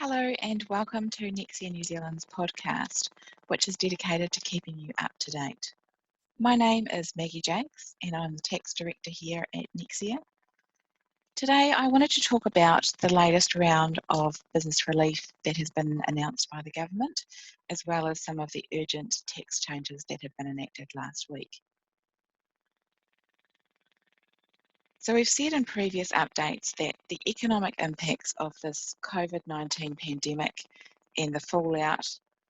Hello and welcome to Nexia New Zealand's podcast, which is dedicated to keeping you up to date. My name is Maggie Jaques and I'm the Tax Director here at Nexia. Today I wanted to talk about the latest round of business relief that has been announced by the government, as well as some of the urgent tax changes that have been enacted last week. So we've said in previous updates that the economic impacts of this COVID-19 pandemic and the fallout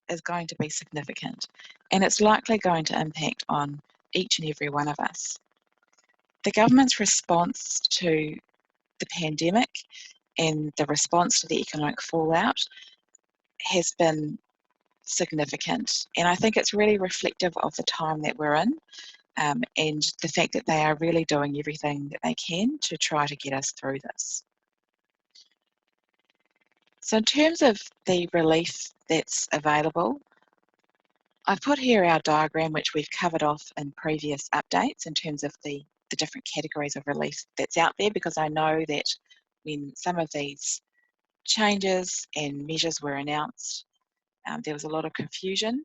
is going to be significant, and it's likely going to impact on each and every one of us. The government's response to the pandemic and the response to the economic fallout has been significant, and I think it's really reflective of the time that we're in. And the fact that they are really doing everything that they can to try to get us through this. So in terms of the relief that's available, I've put here our diagram, which we've covered off in previous updates in terms of the different categories of relief that's out there, because I know that when some of these changes and measures were announced, there was a lot of confusion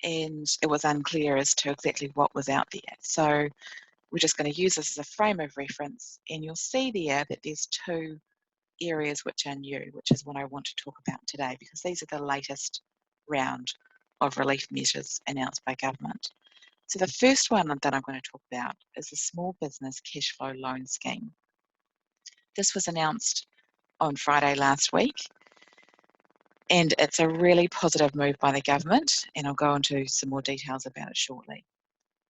and it was unclear as to exactly what was out there. So we're just going to use this as a frame of reference, and you'll see there that there's two areas which are new, which is what I want to talk about today, because these are the latest round of relief measures announced by government. So the first one that I'm going to talk about is the Small Business Cashflow Loan Scheme. This was announced on Friday last week, and it's a really positive move by the government, and I'll go into some more details about it shortly.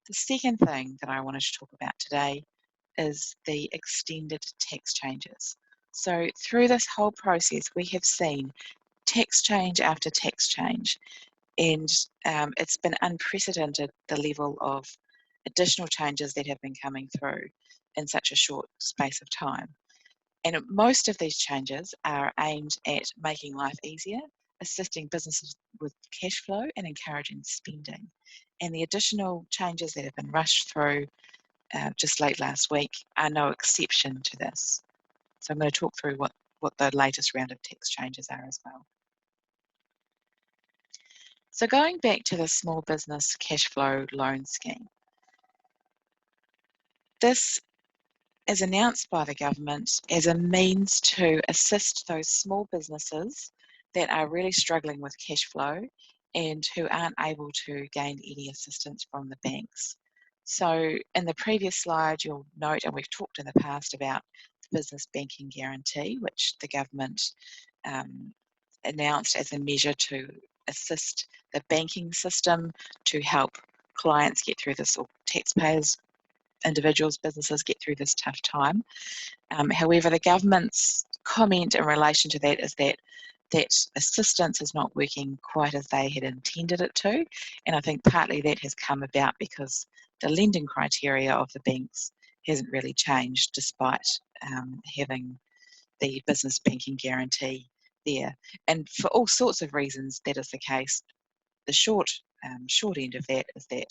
The second thing that I wanted to talk about today is the extended tax changes. So through this whole process, we have seen tax change after tax change, and it's been unprecedented, the level of additional changes that have been coming through in such a short space of time. And most of these changes are aimed at making life easier, assisting businesses with cash flow and encouraging spending. And the additional changes that have been rushed through just late last week are no exception to this. So I'm going to talk through what the latest round of tax changes are as well. So going back to the Small Business Cashflow Loan Scheme, this is announced by the government as a means to assist those small businesses that are really struggling with cash flow and who aren't able to gain any assistance from the banks. So in the previous slide, you'll note, and we've talked in the past about the business banking guarantee, which the government announced as a measure to assist the banking system to help clients get through this, or taxpayers, individuals, businesses get through this tough time. However, the government's comment in relation to that is that assistance is not working quite as they had intended it to, and I think partly that has come about because the lending criteria of the banks hasn't really changed despite having the business banking guarantee there. And for all sorts of reasons that is the case. The short end of that is that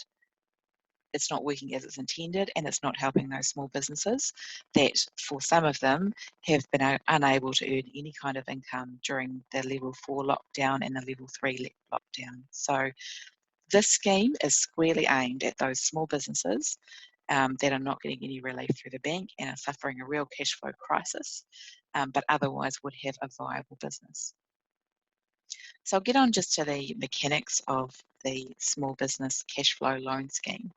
it's not working as it's intended, and it's not helping those small businesses that, for some of them, have been unable to earn any kind of income during the level 4 lockdown and the level 3 lockdown. So this scheme is squarely aimed at those small businesses that are not getting any relief through the bank and are suffering a real cash flow crisis, but otherwise would have a viable business. So I'll get on just to the mechanics of the Small Business Cashflow Loan Scheme.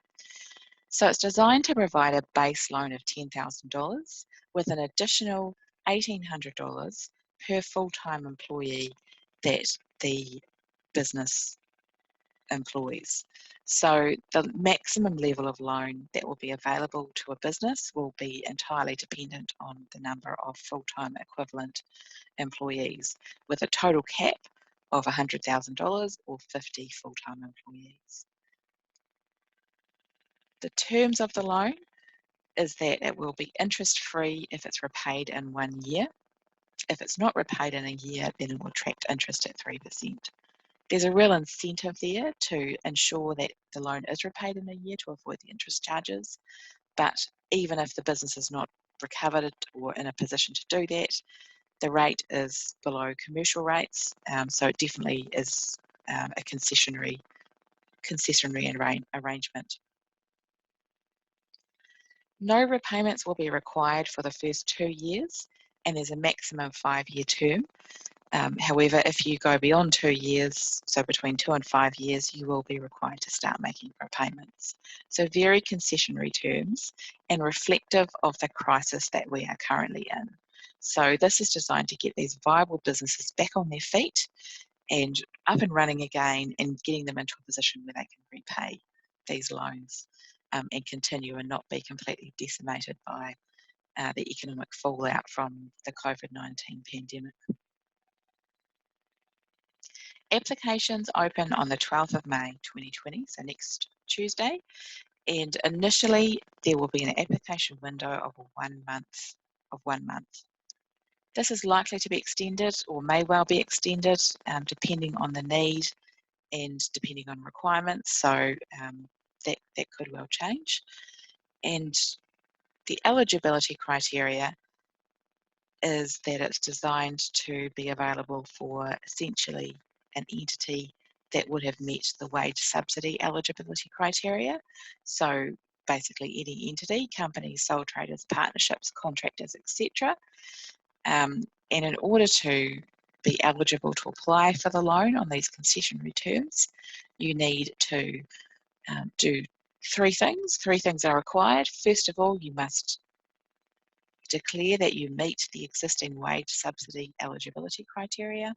So it's designed to provide a base loan of $10,000 with an additional $1,800 per full-time employee that the business employs. So the maximum level of loan that will be available to a business will be entirely dependent on the number of full-time equivalent employees, with a total cap of $100,000 or 50 full-time employees. The terms of the loan is that it will be interest-free if it's repaid in 1 year. If it's not repaid in a year, then it will attract interest at 3%. There's a real incentive there to ensure that the loan is repaid in a year to avoid the interest charges. But even if the business is not recovered or in a position to do that, The rate is below commercial rates, so it definitely is a concessionary arrangement. No repayments will be required for the first 2 years, and there's a maximum 5-year term. However, if you go beyond 2 years, so between 2 and 5 years, you will be required to start making repayments. So very concessionary terms and reflective of the crisis that we are currently in. So this is designed to get these viable businesses back on their feet and up and running again, and getting them into a position where they can repay these loans and continue and not be completely decimated by the economic fallout from the COVID-19 pandemic. Applications open on the 12th of May 2020, so next Tuesday, and initially there will be an application window of 1 month. This is likely to be extended, or may well be extended, depending on the need and depending on requirements, so that could well change. And the eligibility criteria is that it's designed to be available for essentially an entity that would have met the wage subsidy eligibility criteria. So basically any entity, companies, sole traders, partnerships, contractors, etc. And in order to be eligible to apply for the loan on these concessionary terms, you need to do 3 things. 3 things are required. First of all, you must declare that you meet the existing wage subsidy eligibility criteria.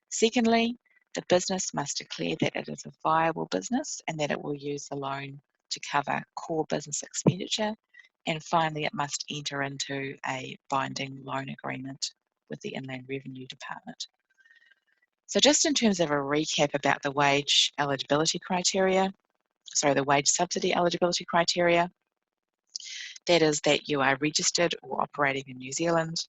Secondly, the business must declare that it is a viable business and that it will use the loan to cover core business expenditure. And finally, it must enter into a binding loan agreement with the Inland Revenue Department. So just in terms of a recap about the wage eligibility criteria, the wage subsidy eligibility criteria, that is that you are registered or operating in New Zealand,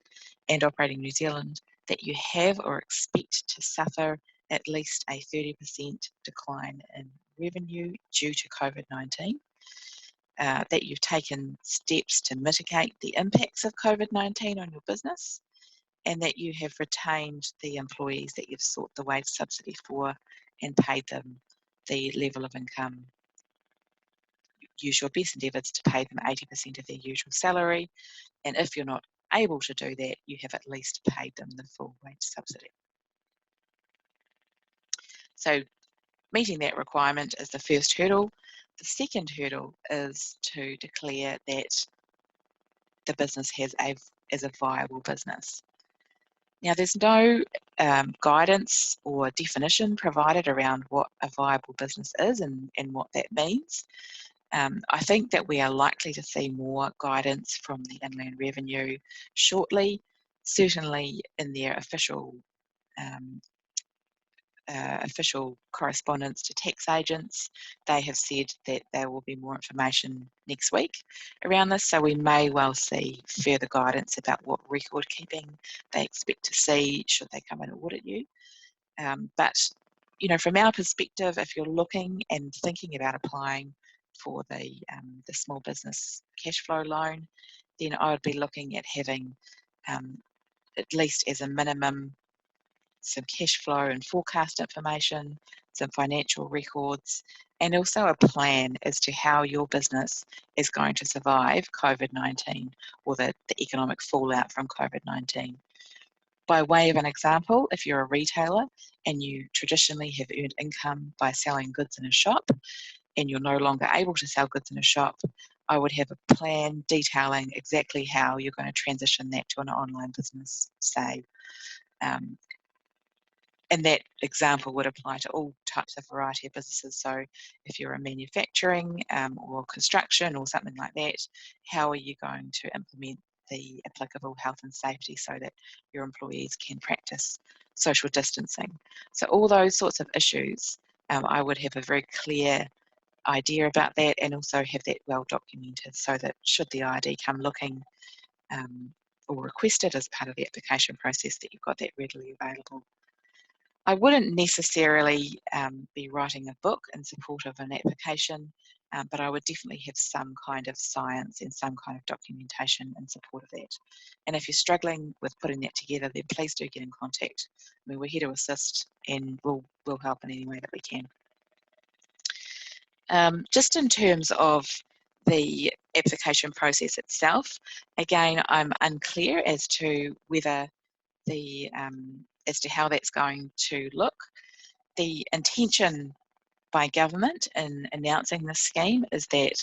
and operating in New Zealand, that you have or expect to suffer at least a 30% decline in revenue due to COVID-19, that you've taken steps to mitigate the impacts of COVID-19 on your business, and that you have retained the employees that you've sought the wage subsidy for and paid them the level of income. Use your best endeavours to pay them 80% of their usual salary, and if you're not able to do that, you have at least paid them the full wage subsidy. So meeting that requirement is the first hurdle. The second hurdle is to declare that the business is a viable business. Now, there's no guidance or definition provided around what a viable business is and what that means. I think that we are likely to see more guidance from the Inland Revenue shortly, certainly in their official correspondence to tax agents. They have said that there will be more information next week around this, so we may well see further guidance about what record keeping they expect to see should they come and audit you. But from our perspective, if you're looking and thinking about applying for the small business cash flow loan, then I would be looking at having at least as a minimum some cash flow and forecast information, some financial records, and also a plan as to how your business is going to survive COVID-19 or the economic fallout from COVID-19. By way of an example, if you're a retailer and you traditionally have earned income by selling goods in a shop and you're no longer able to sell goods in a shop, I would have a plan detailing exactly how you're going to transition that to an online business, say. And that example would apply to all types of variety of businesses. So if you're a manufacturing or construction or something like that, how are you going to implement the applicable health and safety so that your employees can practice social distancing? So all those sorts of issues, I would have a very clear idea about that and also have that well documented so that should the ID come looking or requested as part of the application process, that you've got that readily available. I wouldn't necessarily be writing a book in support of an application. but I would definitely have some kind of science and some kind of documentation in support of that. And if you're struggling with putting that together, then please do get in contact. I mean, we're here to assist, and we'll help in any way that we can. Just in terms of the application process itself, again, I'm unclear as to whether as to how that's going to look. The intention by government in announcing this scheme is that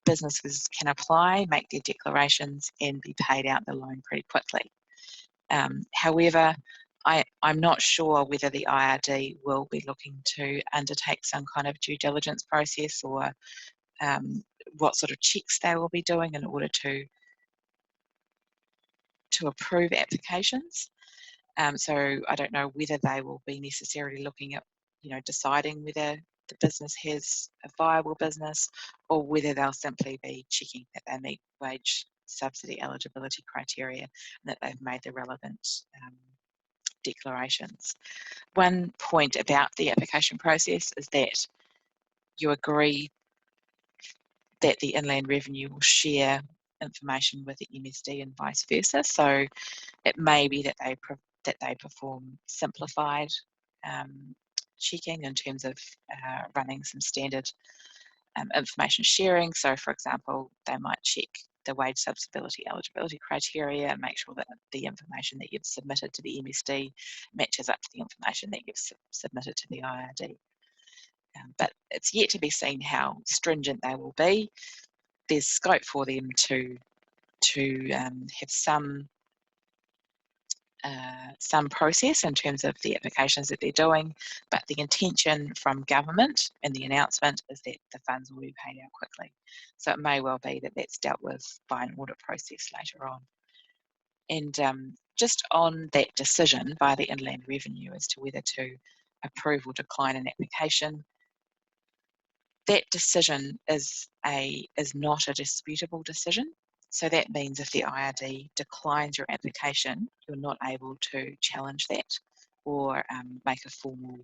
businesses can apply, make their declarations, and be paid out the loan pretty quickly. However, I'm not sure whether the IRD will be looking to undertake some kind of due diligence process, or what sort of checks they will be doing in order to approve applications. So I don't know whether they will be necessarily looking at, deciding whether the business has a viable business, or whether they'll simply be checking that they meet wage subsidy eligibility criteria and that they've made the relevant declarations. One point about the application process is that you agree that the Inland Revenue will share information with the MSD and vice versa. So it may be that they perform simplified checking in terms of running some standard information sharing. So, for example, they might check the wage subsidy eligibility criteria and make sure that the information that you've submitted to the MSD matches up to the information that you've submitted to the IRD. But it's yet to be seen how stringent they will be. There's scope for them to have some process in terms of the applications that they're doing, but the intention from government and the announcement is that the funds will be paid out quickly. So it may well be that that's dealt with by an audit process later on. And just on that decision by the Inland Revenue as to whether to approve or decline an application, that decision is not a disputable decision. So that means if the IRD declines your application, you're not able to challenge that or make a formal,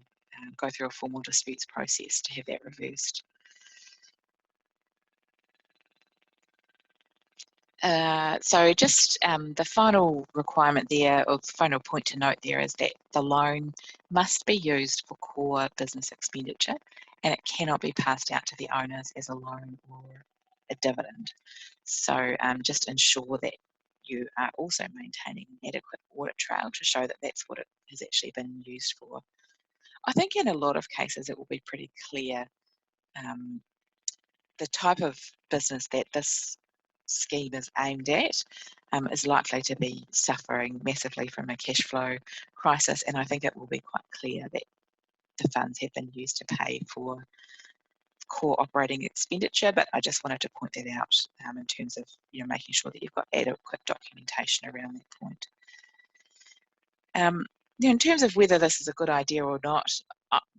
go through a formal disputes process to have that reversed. So just the final requirement there, or the final point to note there, is that the loan must be used for core business expenditure, and it cannot be passed out to the owners as a loan or a dividend. So just ensure that you are also maintaining an adequate audit trail to show that that's what it has actually been used for. I think in a lot of cases it will be pretty clear the type of business that this scheme is aimed at is likely to be suffering massively from a cash flow crisis, and I think it will be quite clear that the funds have been used to pay for core operating expenditure. But I just wanted to point that out in terms of making sure that you've got adequate documentation around that point. In terms of whether this is a good idea or not,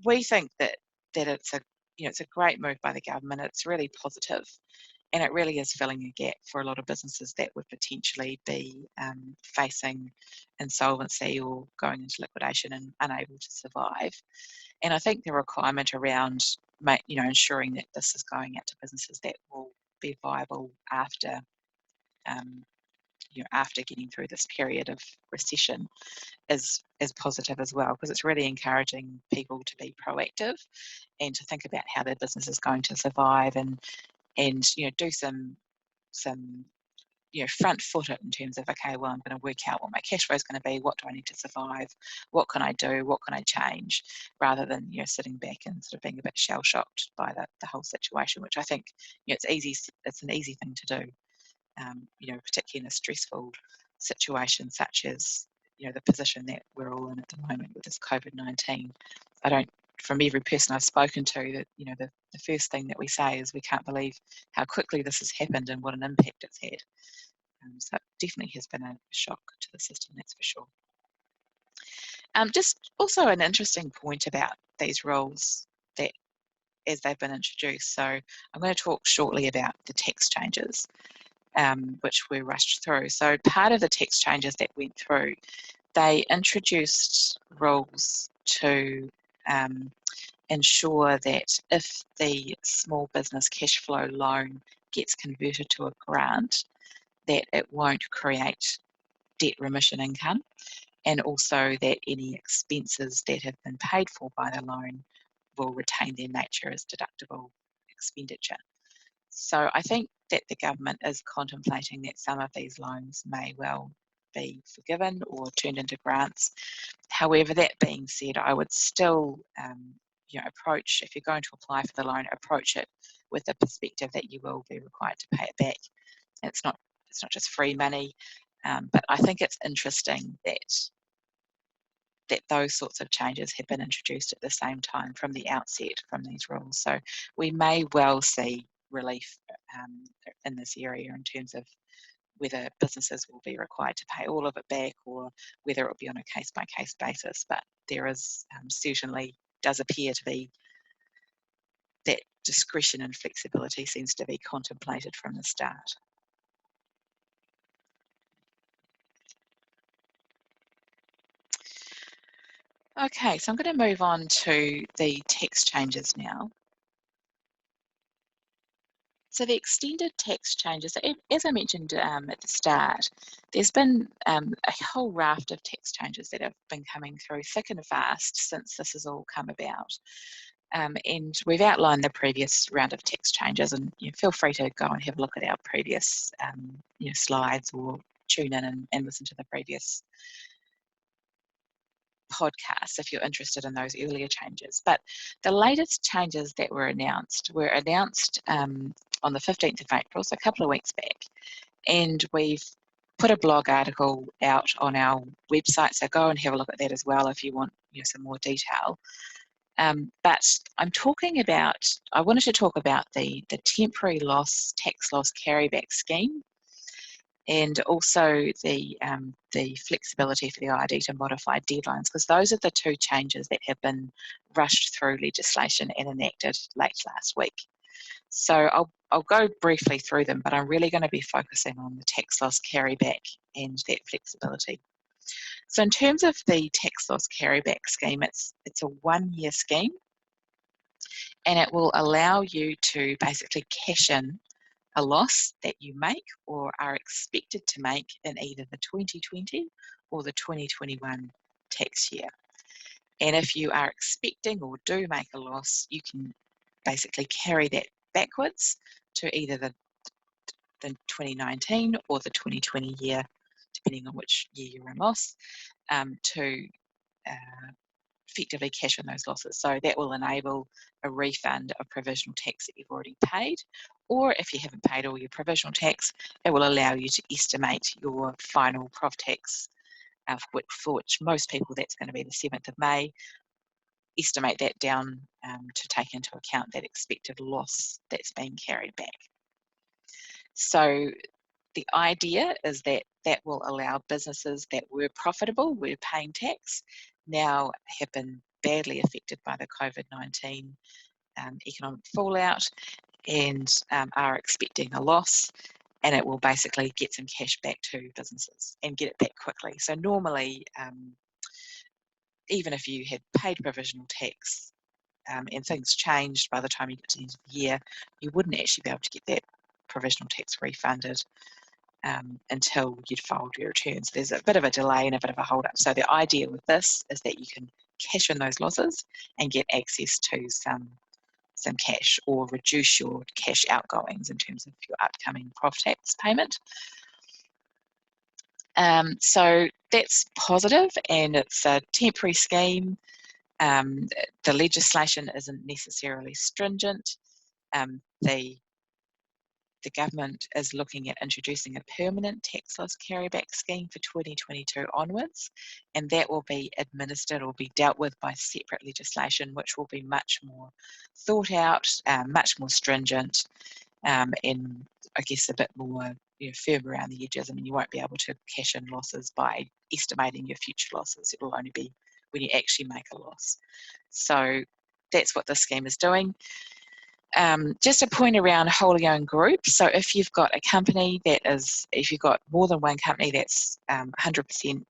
we think that it's a great move by the government. It's really positive, and it really is filling a gap for a lot of businesses that would potentially be facing insolvency or going into liquidation and unable to survive. And I think the requirement around ensuring that this is going out to businesses that will be viable after after getting through this period of recession is positive as well, because it's really encouraging people to be proactive and to think about how their business is going to survive, and do some front foot it in terms of, okay, well, I'm going to work out what my cash flow is going to be, what do I need to survive, what can I do, what can I change, rather than sitting back and sort of being a bit shell shocked by the whole situation, which I think it's an easy thing to do, particularly in a stressful situation such as the position that we're all in at the moment with this COVID-19. From every person I've spoken to, that the first thing that we say is we can't believe how quickly this has happened and what an impact it's had. So it definitely has been a shock to the system, that's for sure. Just also an interesting point about these rules that as they've been introduced. So I'm going to talk shortly about the tax changes, which we rushed through. So part of the tax changes that went through, they introduced rules to ensure that if the small business cash flow loan gets converted to a grant, that it won't create debt remission income, and also that any expenses that have been paid for by the loan will retain their nature as deductible expenditure. So I think that the government is contemplating that some of these loans may well be forgiven or turned into grants. However, that being said, I would still approach, if you're going to apply for the loan, approach it with the perspective that you will be required to pay it back. It's not just free money, but I think it's interesting that those sorts of changes have been introduced at the same time from the outset from these rules. So we may well see relief in this area in terms of whether businesses will be required to pay all of it back or whether it will be on a case-by-case basis. But there is certainly does appear to be that discretion and flexibility seems to be contemplated from the start. Okay, so I'm going to move on to the tax changes now. So the extended tax changes, as I mentioned at the start, there's been a whole raft of tax changes that have been coming through thick and fast since this has all come about. And we've outlined the previous round of tax changes, and feel free to go and have a look at our previous slides or tune in and listen to the previous podcasts if you're interested in those earlier changes. But the latest changes that were announced on the 15th of April, so a couple of weeks back, and we've put a blog article out on our website, so go and have a look at that as well if you want some more detail. But I wanted to talk about the temporary tax loss carryback scheme, and also the flexibility for the IRD to modify deadlines, because those are the two changes that have been rushed through legislation and enacted late last week. So I'll go briefly through them, but I'm really going to be focusing on the tax loss carryback and that flexibility. So in terms of the tax loss carryback scheme, it's a one-year scheme, and it will allow you to basically cash in a loss that you make or are expected to make in either the 2020 or the 2021 tax year. And if you are expecting or do make a loss, you can basically carry that backwards to either the 2019 or the 2020 year, depending on which year you're in loss, to effectively cash in those losses. So that will enable a refund of provisional tax that you've already paid, or if you haven't paid all your provisional tax, it will allow you to estimate your final prov tax, for which most people that's going to be the 7th of May, estimate that down to take into account that expected loss that's being carried back. So the idea is that will allow businesses that were profitable, were paying tax, now have been badly affected by the COVID-19 economic fallout and are expecting a loss, and it will basically get some cash back to businesses and get it back quickly. So normally, even if you had paid provisional tax and things changed by the time you get to the end of the year, you wouldn't actually be able to get that provisional tax refunded until you'd filed your returns. There's a bit of a delay and a bit of a hold up. So the idea with this is that you can cash in those losses and get access to some cash, or reduce your cash outgoings in terms of your upcoming prov tax payment. So that's positive, and it's a temporary scheme. The legislation isn't necessarily stringent. The government is looking at introducing a permanent tax loss carryback scheme for 2022 onwards, and that will be administered or be dealt with by separate legislation, which will be much more thought out, much more stringent, and I guess a bit more firm around the edges. I mean, you won't be able to cash in losses by estimating your future losses. It will only be when you actually make a loss. So that's what this scheme is doing. Just a point around wholly owned groups. So if you've got a company if you've got more than one company that's 100%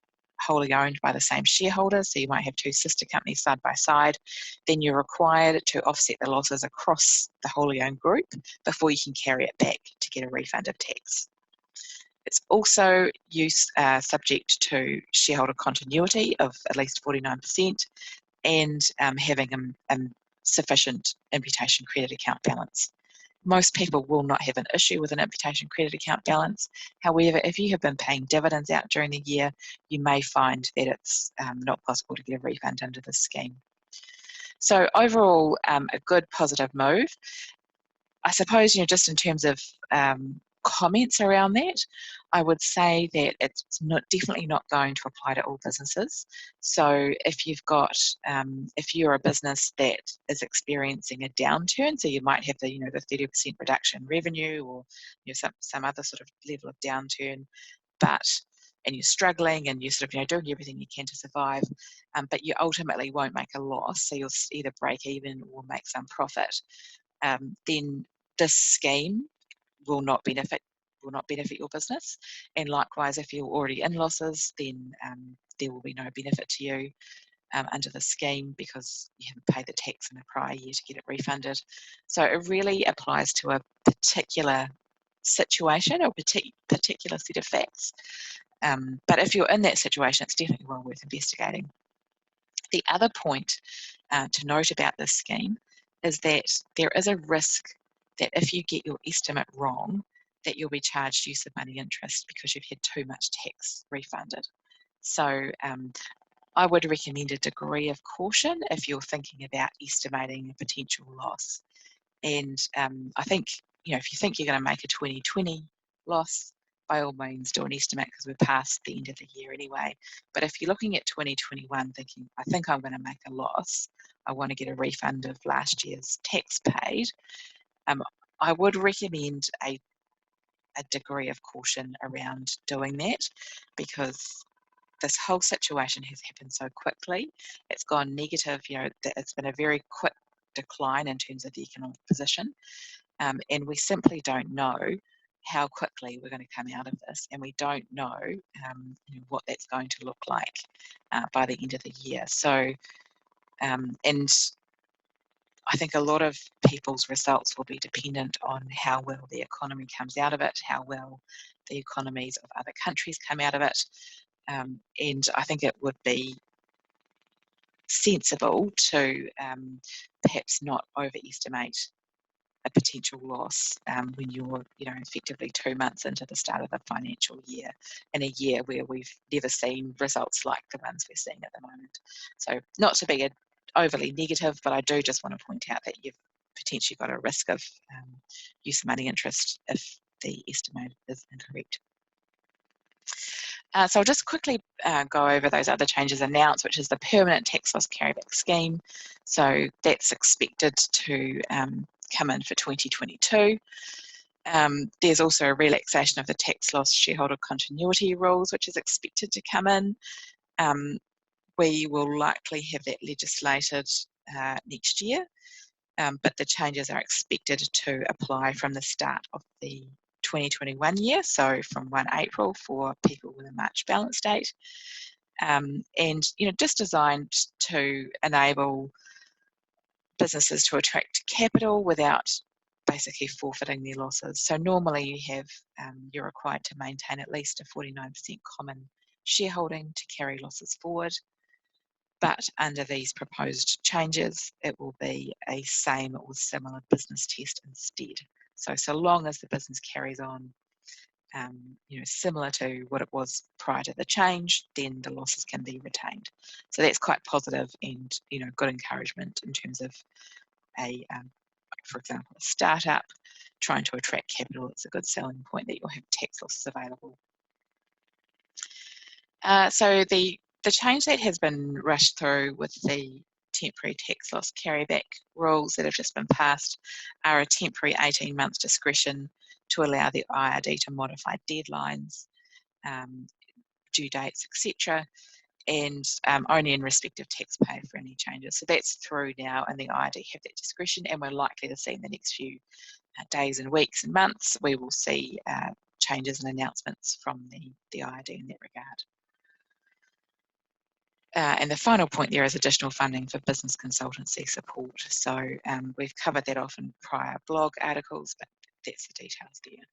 wholly owned by the same shareholders, so you might have two sister companies side by side, then you're required to offset the losses across the wholly owned group before you can carry it back to get a refund of tax. It's also subject to shareholder continuity of at least 49% and having a sufficient imputation credit account balance. Most people will not have an issue with an imputation credit account balance. However, if you have been paying dividends out during the year, you may find that it's not possible to get a refund under this scheme. So overall, a good positive move. I suppose, just in terms of comments around that, I would say that it's definitely not going to apply to all businesses. So if if you're a business that is experiencing a downturn, so you might have the 30% reduction in revenue, or some other sort of level of downturn, and you're struggling and you're sort of doing everything you can to survive, but you ultimately won't make a loss, so you'll either break even or make some profit, then this scheme will not benefit your business. And likewise, if you're already in losses, then there will be no benefit to you under the scheme, because you haven't paid the tax in the prior year to get it refunded. So it really applies to a particular situation or particular set of facts. But if you're in that situation, it's definitely well worth investigating. The other point to note about this scheme is that there is a risk that if you get your estimate wrong, that you'll be charged use of money interest because you've had too much tax refunded. So I would recommend a degree of caution if you're thinking about estimating a potential loss. And I think, if you think you're going to make a 2020 loss, by all means do an estimate, because we're past the end of the year anyway. But if you're looking at 2021 thinking, I think I'm going to make a loss, I want to get a refund of last year's tax paid, I would recommend a degree of caution around doing that, because this whole situation has happened so quickly. It's gone negative, it's been a very quick decline in terms of the economic position, and we simply don't know how quickly we're going to come out of this, and we don't know what that's going to look like by the end of the year. So, and I think a lot of people's results will be dependent on how well the economy comes out of it, how well the economies of other countries come out of it. And I think it would be sensible to perhaps not overestimate a potential loss when you're, effectively 2 months into the start of the financial year, in a year where we've never seen results like the ones we're seeing at the moment. So not to be overly negative, but I do just want to point out that you've potentially got a risk of use of money interest if the estimate is incorrect. So I'll just quickly go over those other changes announced, which is the permanent tax loss carryback scheme. So that's expected to come in for 2022. There's also a relaxation of the tax loss shareholder continuity rules, which is expected to come in. We will likely have that legislated next year, but the changes are expected to apply from the start of the 2021 year, so from 1 April for people with a March balance date, and just designed to enable businesses to attract capital without basically forfeiting their losses. So normally you're required to maintain at least a 49% common shareholding to carry losses forward, but under these proposed changes, it will be a same or similar business test instead. So long as the business carries on, similar to what it was prior to the change, then the losses can be retained. So that's quite positive and, good encouragement in terms of for example, a startup trying to attract capital. It's a good selling point that you'll have tax losses available. So the change that has been rushed through with the temporary tax loss carryback rules that have just been passed are a temporary 18-month discretion to allow the IRD to modify deadlines, due dates, etc., and only in respect of taxpayer for any changes. So that's through now, and the IRD have that discretion, and we're likely to see in the next few days and weeks and months, we will see changes and announcements from the IRD in that regard. And the final point there is additional funding for business consultancy support. So we've covered that off in prior blog articles, but that's the details there.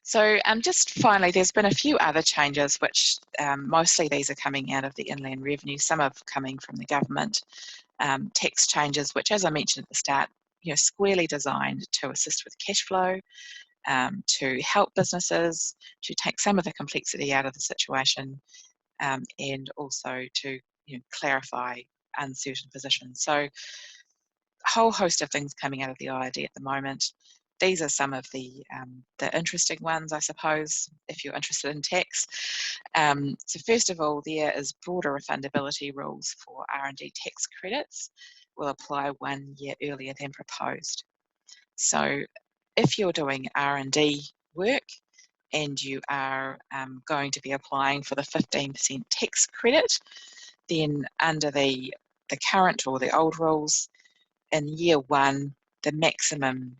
So just finally, there's been a few other changes, which mostly these are coming out of the inland revenue. Some are coming from the government. Tax changes, which, as I mentioned at the start, squarely designed to assist with cash flow, to help businesses, to take some of the complexity out of the situation, and also to clarify uncertain positions. So a whole host of things coming out of the IRD at the moment. These are some of the interesting ones, I suppose, if you're interested in tax. So first of all, there is broader refundability rules for R&D tax credits will apply 1 year earlier than proposed. So if you're doing R&D work and you are going to be applying for the 15% tax credit, then under the current or the old rules, in year 1, the maximum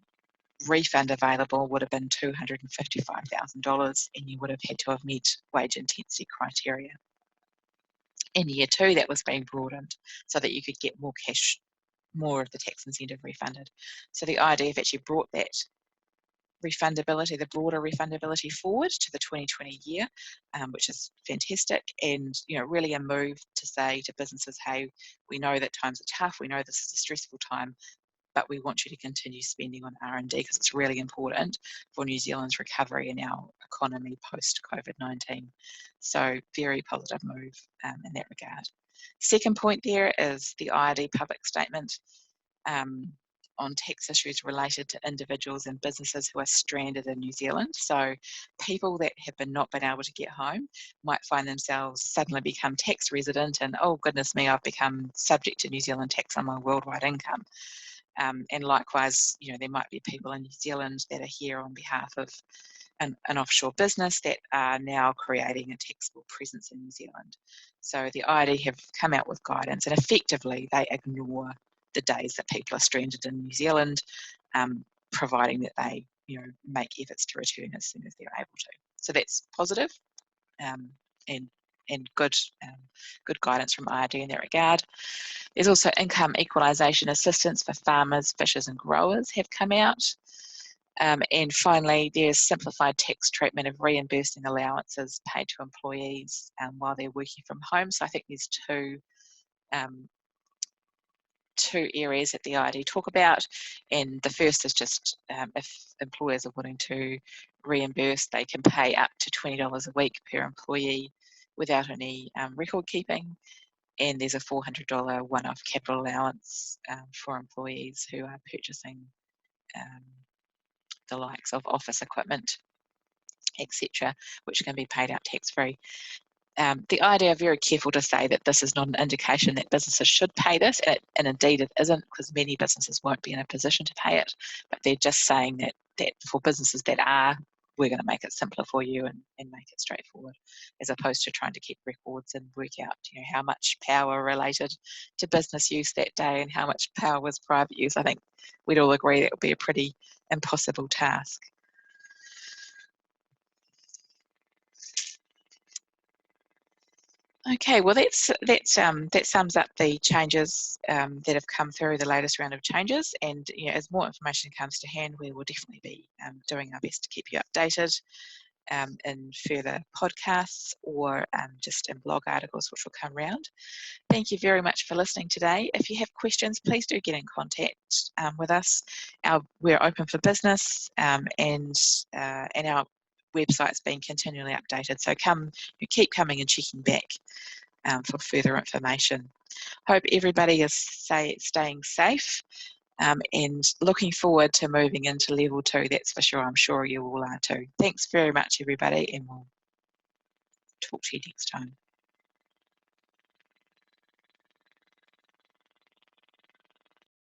refund available would have been $255,000, and you would have had to have met wage intensity criteria. In year 2, that was being broadened so that you could get more cash, more of the tax incentive refunded. So the IDF actually brought that refundability, the broader refundability forward to the 2020 year, which is fantastic, and really a move to say to businesses, hey, we know that times are tough, we know this is a stressful time, but we want you to continue spending on R&D because it's really important for New Zealand's recovery and our economy post-COVID-19. So very positive move in that regard. Second point there is the IRD public statement on tax issues related to individuals and businesses who are stranded in New Zealand. So people that have not been able to get home might find themselves suddenly become tax resident and, oh goodness me, I've become subject to New Zealand tax on my worldwide income. And likewise, there might be people in New Zealand that are here on behalf of an offshore business that are now creating a taxable presence in New Zealand. So the IRD have come out with guidance, and effectively they ignore the days that people are stranded in New Zealand, providing that they make efforts to return as soon as they're able to. So that's positive and good guidance from IRD in that regard. There's also income equalisation assistance for farmers, fishers and growers have come out. And finally, there's simplified tax treatment of reimbursing allowances paid to employees while they're working from home. So I think there's two areas that the IRD talk about, and the first is just if employers are willing to reimburse, they can pay up to $20 a week per employee without any record keeping, and there's a $400 one-off capital allowance for employees who are purchasing the likes of office equipment, etc., which can be paid out tax-free. The IRD are very careful to say that this is not an indication that businesses should pay this, and indeed it isn't, because many businesses won't be in a position to pay it, but they're just saying that for businesses that are, we're going to make it simpler for you and make it straightforward, as opposed to trying to keep records and work out how much power related to business use that day and how much power was private use. I think we'd all agree that would be a pretty impossible task. Okay, well that sums up the changes that have come through the latest round of changes, and as more information comes to hand, we will definitely be doing our best to keep you updated in further podcasts or just in blog articles which will come around. Thank you very much for listening today. If you have questions, please do get in contact with us. We're open for business, and our website's being continually updated, so keep coming and checking back for further information. Hope everybody is staying safe and looking forward to moving into level 2, that's for sure. I'm sure you all are too. Thanks very much everybody, and we'll talk to you next time.